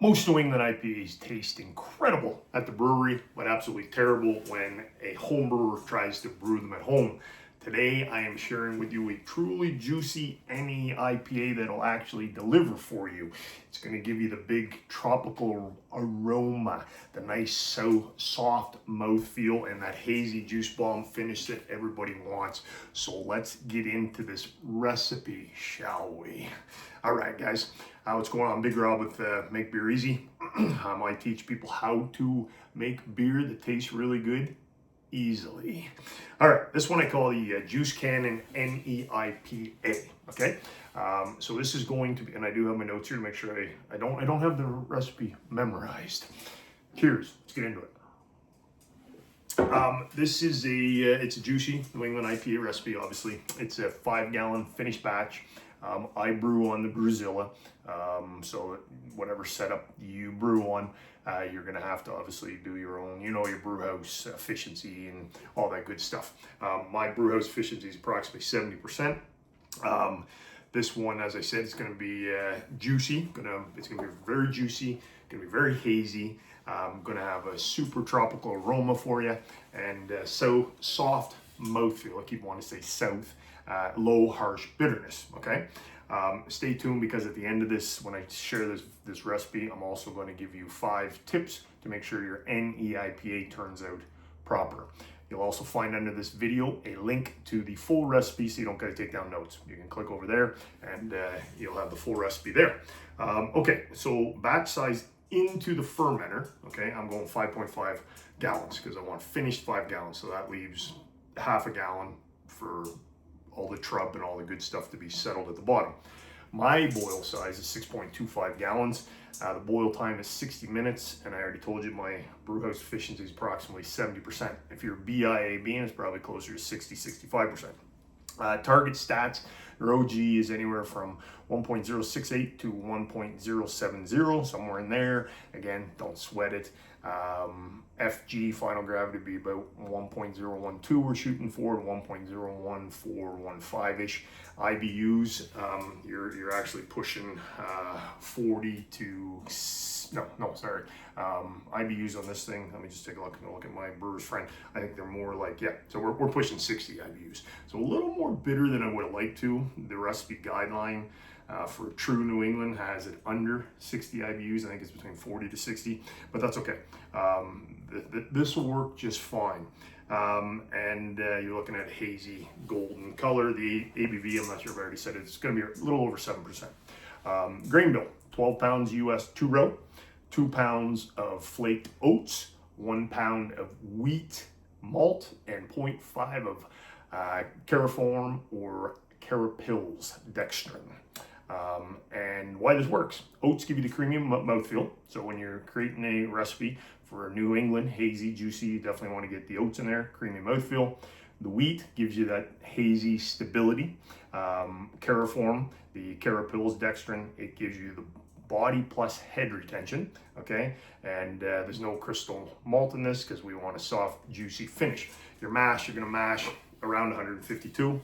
Most New England IPAs taste incredible at the brewery, but absolutely terrible when a home brewer tries to brew them at home. Today, I am sharing with you a truly juicy NEIPA that'll actually deliver for you. It's going to give you the big tropical aroma, the nice soft mouthfeel, and that hazy juice bomb finish that everybody wants. So let's get into this recipe, shall we? All right, guys. What's going on? Big Rob with Make Beer Easy. I teach people how to make beer that tastes really good easily. All right, this one I call the Juice Cannon NEIPA. Okay, so this is going to be, and I do have my notes here to make sure I don't have the recipe memorized. Cheers. Let's get into it. This is it's a juicy New England IPA recipe. Obviously, it's a 5-gallon finished batch. I brew on the BrewZilla, so whatever setup you brew on, you're going to have to obviously do your own, your brew house efficiency and all that good stuff. My brew house efficiency is approximately 70%. This one, as I said, is going to be juicy. It's going to be very juicy, going to be very hazy. I'm going to have a super tropical aroma for you, and so soft mouthfeel. I keep wanting to say south. Low harsh bitterness. Okay, stay tuned, because at the end of this, when I share this recipe, I'm also going to give you 5 tips to make sure your NEIPA turns out proper. You'll also find under this video a link to the full recipe, so you don't got to take down notes. You can click over there and you'll have the full recipe there. Okay, so batch size into the fermenter. Okay, I'm going 5.5 gallons because I want finished 5 gallons, so that leaves half a gallon for all the trub and all the good stuff to be settled at the bottom. My boil size is 6.25 gallons. The boil time is 60 minutes, and I already told you my brew house efficiency is approximately 70%. If you're BIAB, it's probably closer to 60-65%. Target stats, your OG is anywhere from 1.068 to 1.070, somewhere in there. Again, don't sweat it. FG, final gravity, would be about 1.012 we're shooting for, 1.01415-ish. IBUs, you're actually pushing 40 to, IBUs on this thing. Let me just take a look at my brewer's friend. I think they're more like, so we're pushing 60 IBUs. So a little more bitter than I would have liked to. The recipe guideline for true New England has it under 60 IBUs. I think it's between 40 to 60, but that's okay. This will work just fine. And you're looking at hazy golden color. The ABV, I'm not sure if I already said it, it's going to be a little over 7%. Grain bill, 12 pounds US 2-row, 2 pounds of flaked oats, 1 pound of wheat malt, and 0.5 of cariform or carapils dextrin. And why this works: oats give you the creamy mouthfeel. So when you're creating a recipe for New England hazy, juicy, you definitely want to get the oats in there, creamy mouthfeel. The wheat gives you that hazy stability. Cariform, the carapils dextrin, it gives you the body plus head retention. Okay, and there's no crystal malt in this because we want a soft, juicy finish. Your mash, you're going to mash around 152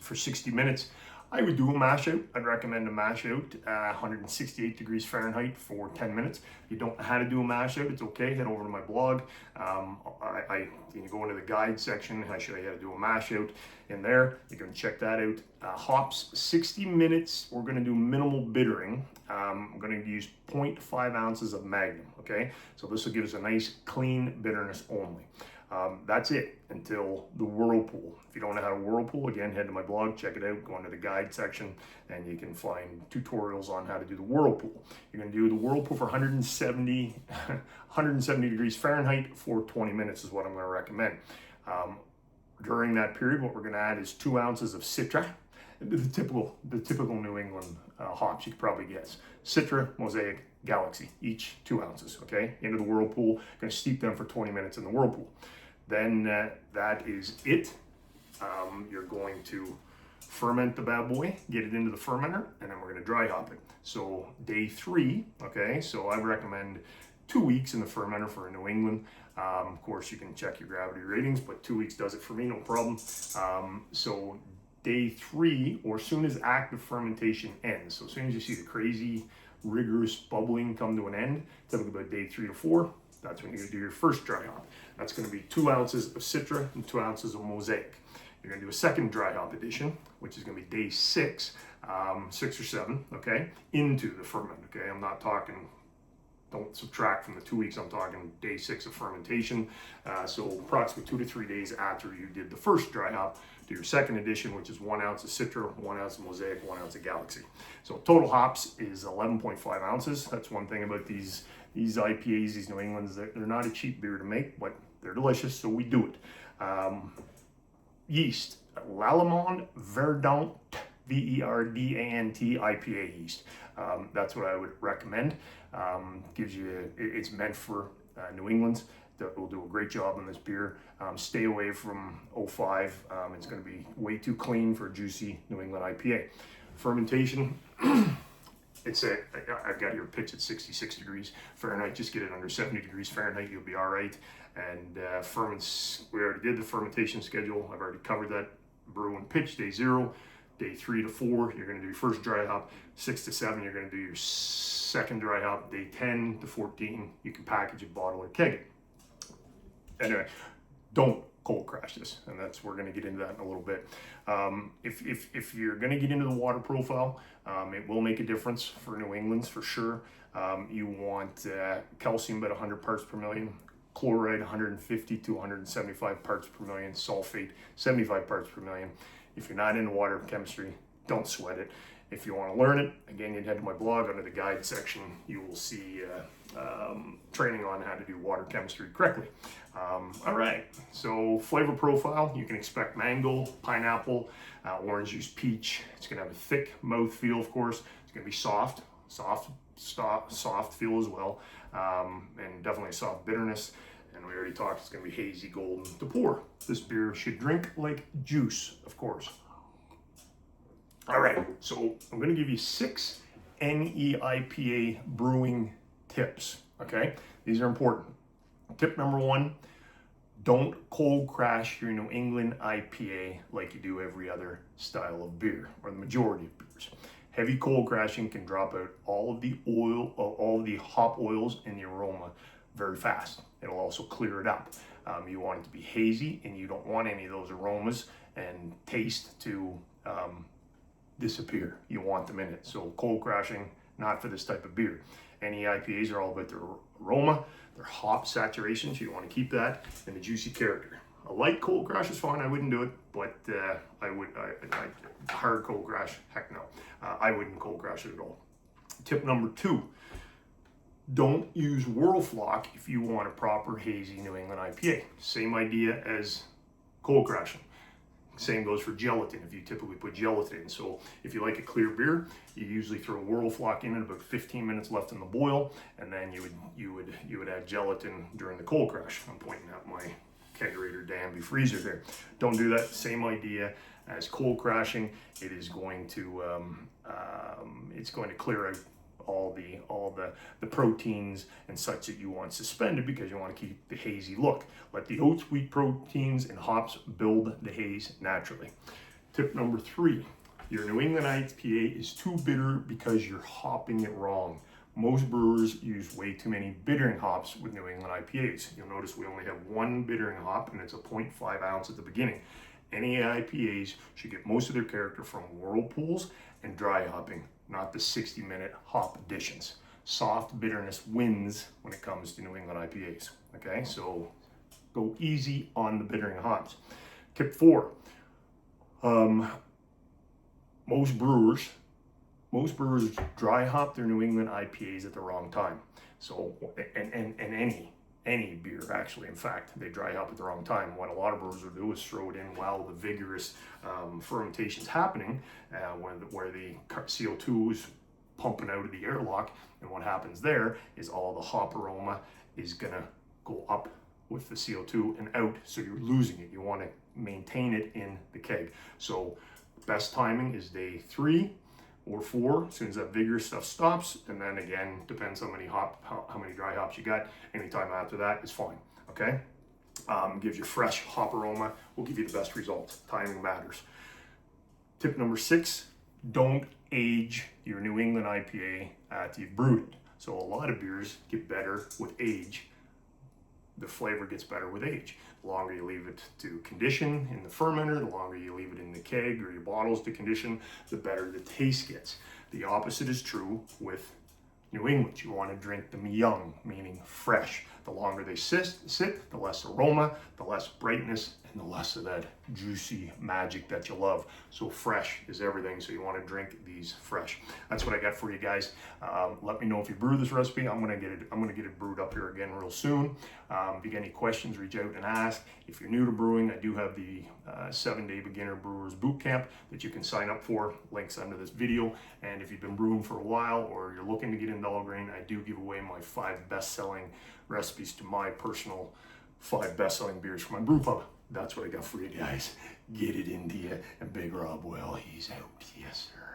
for 60 minutes. I would do a mash out. I'd recommend a mash out 168 degrees Fahrenheit for 10 minutes. If you don't know how to do a mash out, it's okay. Head over to my blog. You go into the guide section. I show you how to do a mash out in there. You can check that out. Hops, 60 minutes. We're going to do minimal bittering. I'm going to use 0.5 ounces of Magnum. Okay, so this will give us a nice clean bitterness only. That's it until the whirlpool. If you don't know how to whirlpool, again, head to my blog, check it out, go into the guide section, and you can find tutorials on how to do the whirlpool. You're going to do the whirlpool for 170 degrees Fahrenheit for 20 minutes is what I'm going to recommend. During that period, what we're going to add is 2 ounces of Citra, the typical New England hops you could probably guess. Citra Mosaic Galaxy, each 2 ounces, okay? Into the whirlpool, going to steep them for 20 minutes in the whirlpool. Then that is it. You're going to ferment the bad boy, get it into the fermenter, and then we're going to dry hop it. So day 3, okay, so I recommend 2 weeks in the fermenter for New England. Of course, you can check your gravity ratings, but 2 weeks does it for me, no problem. So day 3, or soon as active fermentation ends, so as soon as you see the crazy rigorous bubbling come to an end, typically about day 3 to 4. That's when you're gonna do your first dry hop. That's gonna be 2 ounces of Citra and 2 ounces of Mosaic. You're gonna do a second dry hop edition, which is gonna be day 6, 6 or 7, okay, into the ferment, okay? I'm not talking, don't subtract from the 2 weeks, I'm talking day 6 of fermentation. So approximately 2 to 3 days after you did the first dry hop, do your second edition, which is 1 ounce of Citra, 1 ounce of Mosaic, 1 ounce of Galaxy. So total hops is 11.5 ounces. That's one thing about these IPAs, these New Englands, they're not a cheap beer to make, but they're delicious, so we do it. Yeast, Lallemand Verdant, Verdant IPA yeast. That's what I would recommend. Gives you, it's meant for New England's. That will do a great job on this beer. Stay away from 05. It's going to be way too clean for a juicy New England IPA. Fermentation, I've got your pitch at 66 degrees Fahrenheit. Just get it under 70 degrees Fahrenheit, you'll be all right. And ferments, we already did the fermentation schedule. I've already covered that. Brew and pitch, day 0. Day 3 to 4, you're going to do your first dry hop. 6 to 7, you're going to do your second dry hop. Day 10 to 14, you can package it, bottle, or keg it. Anyway, don't cold crash this, and we're going to get into that in a little bit. If you're going to get into the water profile, it will make a difference for New England's for sure. You want calcium about 100 parts per million, chloride 150 to 175 parts per million, sulfate 75 parts per million. If you're not into water chemistry, don't sweat it. If you want to learn it, again, you'd head to my blog. Under the guide section, you will see training on how to do water chemistry correctly. All right, so flavor profile, you can expect mango, pineapple, orange juice, peach. It's going to have a thick mouthfeel, of course. It's going to be soft feel as well, and definitely a soft bitterness. And we already talked, it's going to be hazy, golden to pour. This beer should drink like juice, of course. All right, so I'm going to give you 6 NEIPA brewing tips, okay? These are important. Tip number 1, don't cold crash your New England IPA like you do every other style of beer, or the majority of beers. Heavy cold crashing can drop out all of the oil, all of the hop oils and the aroma very fast. It'll also clear it up. You want it to be hazy, and you don't want any of those aromas and taste to disappear. You want them in it. So cold crashing, not for this type of beer. Any IPAs are all about their aroma, their hop saturation, so you want to keep that, and the juicy character. A light cold crash is fine. I wouldn't do it, but hard cold crash, heck no. I wouldn't cold crash it at all. Tip number 2, don't use Whirlflock if you want a proper hazy New England IPA. Same idea as cold crashing. Same goes for gelatin, if you typically put gelatin in. So if you like a clear beer, you usually throw Whirlflock in at about 15 minutes left in the boil, and then you would add gelatin during the cold crash. I'm pointing at my kegerator Danby freezer there. Don't do that. Same idea as cold crashing. It is going to clear out all the proteins and such that you want suspended, because you want to keep the hazy look. Let the oat wheat proteins and hops build the haze naturally. Tip number 3, your New England IPA is too bitter because you're hopping it wrong. Most brewers use way too many bittering hops with New England IPAs. You'll notice we only have 1 bittering hop, and it's a 0.5 ounce at the beginning. Any IPAs should get most of their character from whirlpools and dry hopping, not the 60-minute hop additions. Soft bitterness wins when it comes to New England IPAs, okay? So go easy on the bittering hops. Tip 4, most brewers dry hop their New England IPAs at the wrong time. So, and any beer actually, in fact, they dry hop at the wrong time. What a lot of brewers will do is throw it in while the vigorous fermentation is happening, where the CO2 is pumping out of the airlock, and what happens there is all the hop aroma is gonna go up with the CO2 and out, so you're losing it. You want to maintain it in the keg. So best timing is day 3 or 4, as soon as that vigorous stuff stops, and then again, depends how many dry hops you got. Anytime after that is fine, okay? Gives you fresh hop aroma, will give you the best results. Timing matters. Tip number 6, don't age your New England IPA after you've brewed it. So a lot of beers get better with age. The flavor gets better with age. The longer you leave it to condition in the fermenter, the longer you leave it in the keg or your bottles to condition, the better the taste gets. The opposite is true with New England. You want to drink them young, meaning fresh. The longer they sit, the less aroma, the less brightness, and the less of that juicy magic that you love. So fresh is everything, so you want to drink these fresh. That's what I got for you guys. Let me know if you brew this recipe. I'm gonna get it brewed up here again real soon. If you got any questions, reach out and ask. If you're new to brewing, I do have the 7-day beginner brewers bootcamp that you can sign up for. Links under this video. And if you've been brewing for a while or you're looking to get into all grain, I do give away my 5 best-selling recipes to my personal 5 best-selling beers from my brew pub. That's what I got for you guys. Get it into you. And Big Rob, well, he's out. Yes, sir.